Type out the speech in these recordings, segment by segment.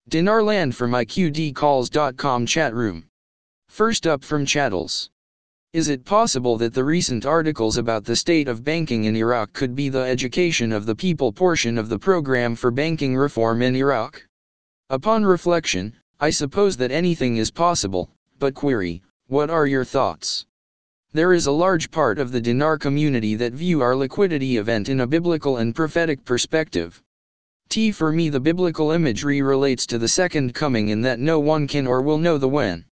Dinarland from iqdcalls.com chat room. First up from Chattels. Is it possible that the recent articles about the state of banking in Iraq could be the education of the people portion of the program for banking reform in Iraq? Upon reflection, I suppose that anything is possible, but query, what are your thoughts? There is a large part of the dinar community that view our liquidity event in a biblical and prophetic perspective. For me, the biblical imagery relates to the second coming in that no one can or will know the when.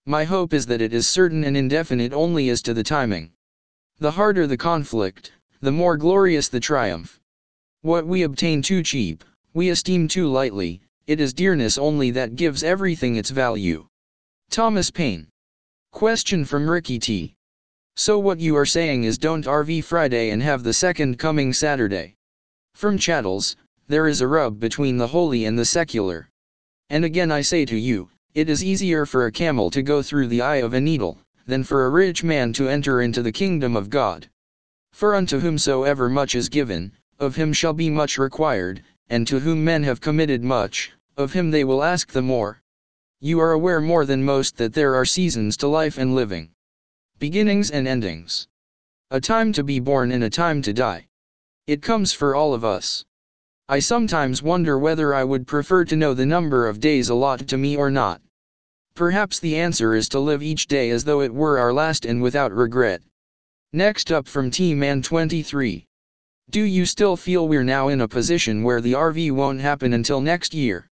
My hope is that it is certain and indefinite only as to the timing. The harder the conflict, the more glorious the triumph. What we obtain too cheap, we esteem too lightly, it is dearness only that gives everything its value. Thomas Paine. Question from Ricky T. So what you are saying is don't RV Friday and have the second coming Saturday. From Chattels, there is a rub between the holy and the secular. And again I say to you, it is easier for a camel to go through the eye of a needle, than for a rich man to enter into the kingdom of God. For unto whomsoever much is given, of him shall be much required, and to whom men have committed much, of him they will ask the more. You are aware more than most that there are seasons to life and living. Beginnings and endings. A time to be born and a time to die. It comes for all of us. I sometimes wonder whether I would prefer to know the number of days allotted to me or not. Perhaps the answer is to live each day as though it were our last and without regret. Next up from T-Man 23. Do you still feel we're now in a position where the RV won't happen until next year?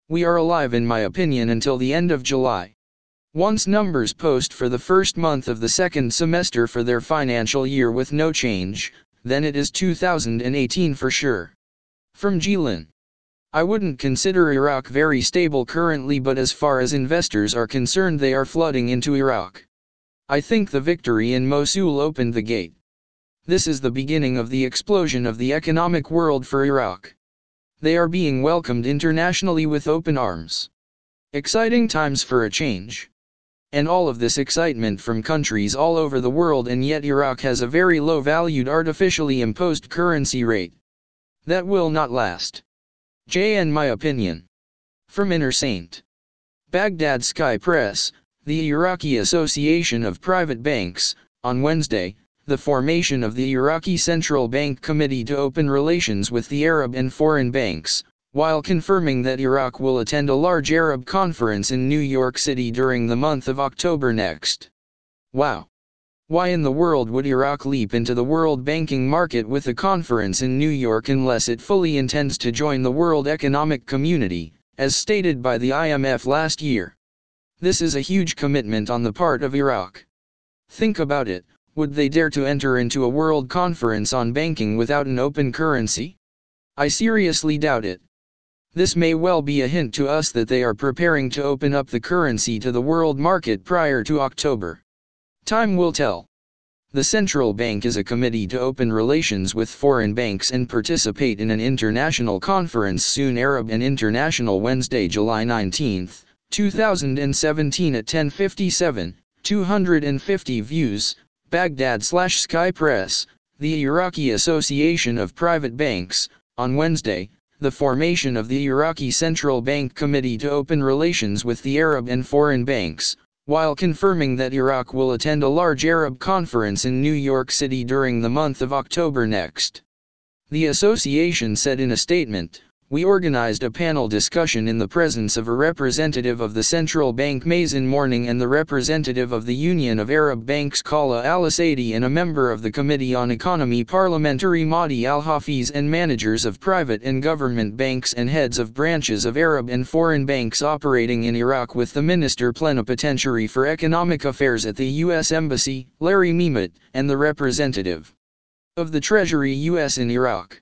We are alive in my opinion until the end of July. Once numbers post for the first month of the second semester for their financial year with no change, then it is 2018 for sure. From Jilin. I wouldn't consider Iraq very stable currently, but as far as investors are concerned they are flooding into Iraq. I think the victory in Mosul opened the gate. This is the beginning of the explosion of the economic world for Iraq. They are being welcomed internationally with open arms. Exciting times for a change. And all of this excitement from countries all over the world, and yet Iraq has a very low valued artificially imposed currency rate. That will not last. JN my opinion. From Inner Saint. Baghdad Sky Press, the Iraqi Association of Private Banks, on Wednesday, the formation of the Iraqi Central Bank Committee to open relations with the Arab and foreign banks, while confirming that Iraq will attend a large Arab conference in New York City during the month of October next. Wow. Why in the world would Iraq leap into the world banking market with a conference in New York unless it fully intends to join the World Economic Community, as stated by the IMF last year? This is a huge commitment on the part of Iraq. Think about it, would they dare to enter into a world conference on banking without an open currency? I seriously doubt it. This may well be a hint to us that they are preparing to open up the currency to the world market prior to October. Time will tell. The central bank is a committee to open relations with foreign banks and participate in an international conference soon. Arab and International, Wednesday, July 19, 2017 at 10:57, 250 views, Baghdad/Sky Press, the Iraqi Association of Private Banks, on Wednesday, the formation of the Iraqi Central Bank Committee to open relations with the Arab and foreign banks, while confirming that Iraq will attend a large Arab conference in New York City during the month of October next. The association said in a statement, "We organized a panel discussion in the presence of a representative of the central bank Mazen Morning and the representative of the Union of Arab Banks Khala Al-Asadi and a member of the Committee on Economy Parliamentary Mahdi Al-Hafiz and managers of private and government banks and heads of branches of Arab and foreign banks operating in Iraq with the Minister Plenipotentiary for Economic Affairs at the U.S. Embassy, Larry Mehmet, and the representative of the Treasury U.S. in Iraq."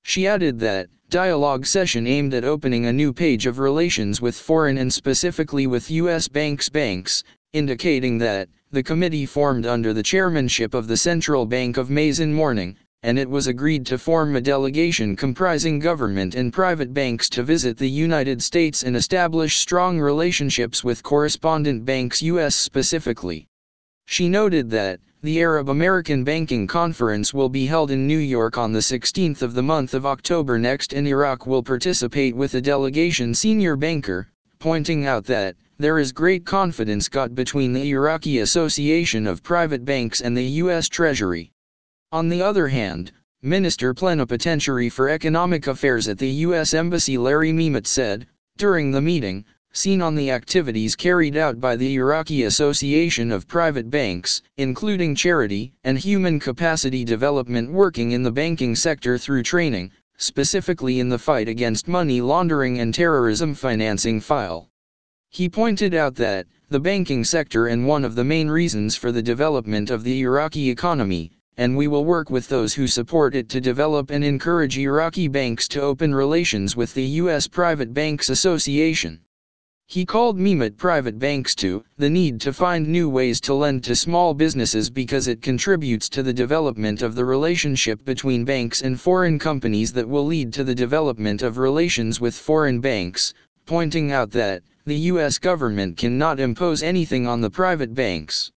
She added that dialogue session aimed at opening a new page of relations with foreign and specifically with U.S. banks, indicating that the committee formed under the chairmanship of the Central Bank of Mazen Morning, and it was agreed to form a delegation comprising government and private banks to visit the United States and establish strong relationships with correspondent banks U.S. specifically. She noted that the Arab-American Banking Conference will be held in New York on the 16th of the month of October next, and Iraq will participate with a delegation senior banker, pointing out that there is great confidence got between the Iraqi Association of Private Banks and the U.S. Treasury. On the other hand, Minister Plenipotentiary for Economic Affairs at the U.S. Embassy Larry Mehmet said, during the meeting, seen on the activities carried out by the Iraqi Association of Private Banks, including charity and human capacity development working in the banking sector through training, specifically in the fight against money laundering and terrorism financing file. He pointed out that the banking sector and one of the main reasons for the development of the Iraqi economy, and we will work with those who support it to develop and encourage Iraqi banks to open relations with the U.S. Private Banks Association. He called Mehmet private banks to the need to find new ways to lend to small businesses because it contributes to the development of the relationship between banks and foreign companies that will lead to the development of relations with foreign banks, pointing out that the U.S. government cannot impose anything on the private banks.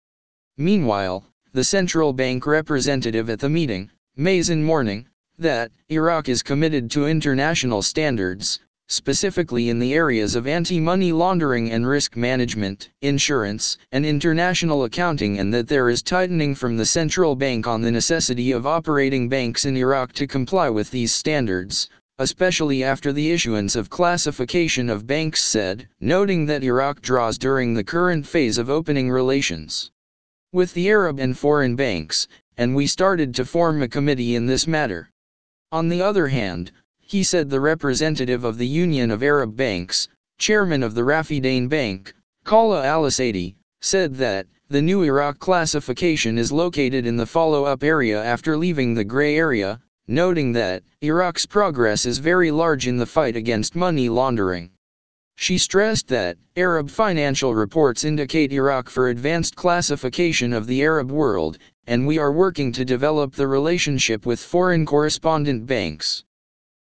Meanwhile, the central bank representative at the meeting, Mazen Morning, that Iraq is committed to international standards, specifically in the areas of anti-money laundering and risk management, insurance, and international accounting, and that there is tightening from the central bank on the necessity of operating banks in Iraq to comply with these standards, especially after the issuance of classification of banks, said, noting that Iraq draws during the current phase of opening relations with the Arab and foreign banks, and we started to form a committee in this matter. On the other hand, he said the representative of the Union of Arab Banks, chairman of the Rafidain Bank, Khala al-Asadi, said that the new Iraq classification is located in the follow-up area after leaving the gray area, noting that Iraq's progress is very large in the fight against money laundering. She stressed that Arab financial reports indicate Iraq for advanced classification of the Arab world, and we are working to develop the relationship with foreign correspondent banks.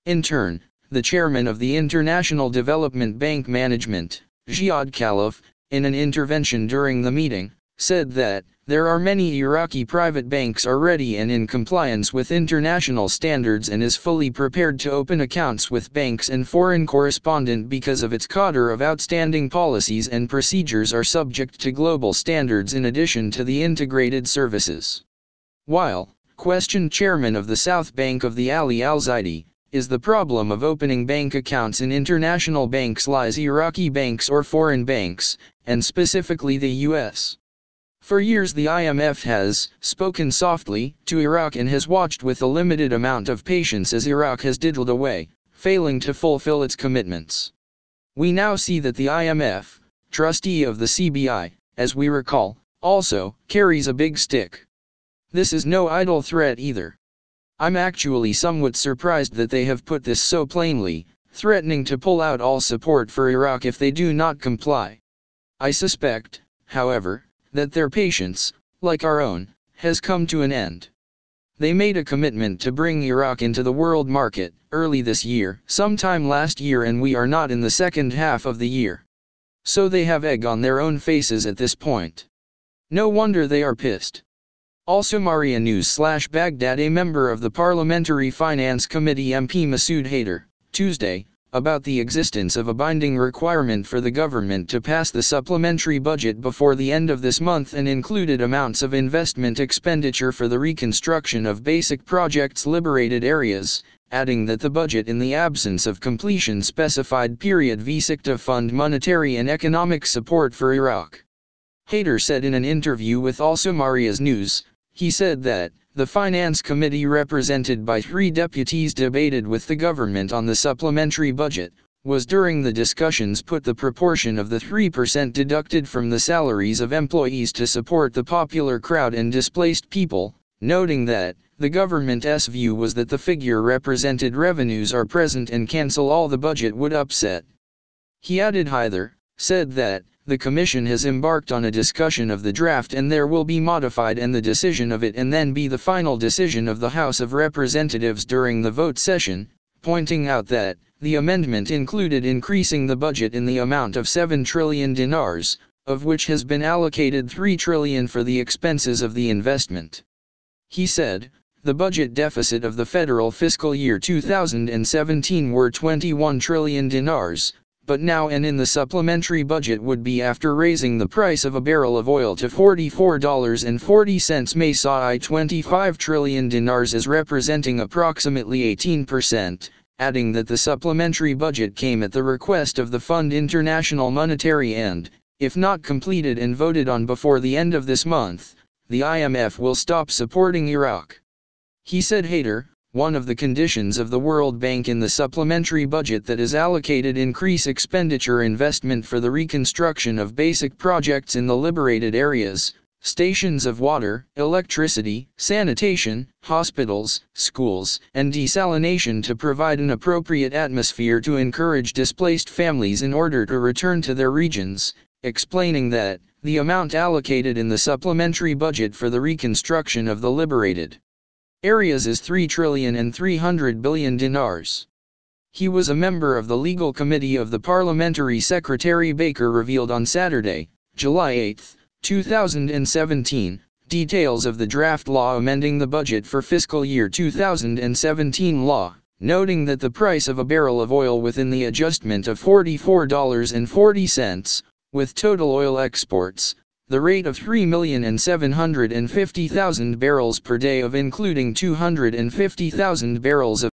In turn, the chairman of the International Development Bank Management, Ziad Khalaf, in an intervention during the meeting, said that there are many Iraqi private banks are ready and in compliance with international standards and is fully prepared to open accounts with banks and foreign correspondent because of its cadre of outstanding policies and procedures are subject to global standards in addition to the integrated services. While, questioned chairman of the South Bank of the Ali Al-Zaidi, is the problem of opening bank accounts in international banks lies Iraqi banks or foreign banks, and specifically the U.S. For years the IMF has spoken softly to Iraq and has watched with a limited amount of patience as Iraq has diddled away, failing to fulfill its commitments. We now see that the IMF, trustee of the CBI, as we recall, also carries a big stick. This is no idle threat either. I'm actually somewhat surprised that they have put this so plainly, threatening to pull out all support for Iraq if they do not comply. I suspect, however, that their patience, like our own, has come to an end. They made a commitment to bring Iraq into the world market early this year, sometime last year, and we are not in the second half of the year. So they have egg on their own faces at this point. No wonder they are pissed. Also Maria News/Baghdad. A member of the Parliamentary Finance Committee MP Masoud Haider, Tuesday, about the existence of a binding requirement for the government to pass the supplementary budget before the end of this month and included amounts of investment expenditure for the reconstruction of basic projects liberated areas, adding that the budget in the absence of completion specified period v6 to fund monetary and economic support for Iraq. Haider said in an interview with Also Maria's News, he said that the Finance Committee represented by 3 deputies debated with the government on the supplementary budget, was during the discussions put the proportion of the 3% deducted from the salaries of employees to support the popular crowd and displaced people, noting that the government's view was that the figure represented revenues are present and cancel all the budget would upset. He added Haider said that the Commission has embarked on a discussion of the draft and there will be modified and the decision of it and then be the final decision of the House of Representatives during the vote session, pointing out that the amendment included increasing the budget in the amount of 7 trillion dinars, of which has been allocated $3 trillion for the expenses of the investment. He said, the budget deficit of the federal fiscal year 2017 were 21 trillion dinars, but now and in the supplementary budget would be after raising the price of a barrel of oil to $44.40 may saw 25 trillion dinars as representing approximately 18%, adding that the supplementary budget came at the request of the Fund International Monetary and, if not completed and voted on before the end of this month, the IMF will stop supporting Iraq. He said Haider, one of the conditions of the World Bank in the supplementary budget that is allocated increase expenditure investment for the reconstruction of basic projects in the liberated areas, stations of water, electricity, sanitation, hospitals, schools, and desalination to provide an appropriate atmosphere to encourage displaced families in order to return to their regions, explaining that the amount allocated in the supplementary budget for the reconstruction of the liberated areas is 3.3 trillion dinars. He was a member of the legal committee of the Parliamentary Secretary Baker revealed on Saturday, July 8, 2017, details of the draft law amending the budget for fiscal year 2017 law, noting that the price of a barrel of oil within the adjustment of $44.40, with total oil exports, the rate of 3,750,000 barrels per day of including 250,000 barrels of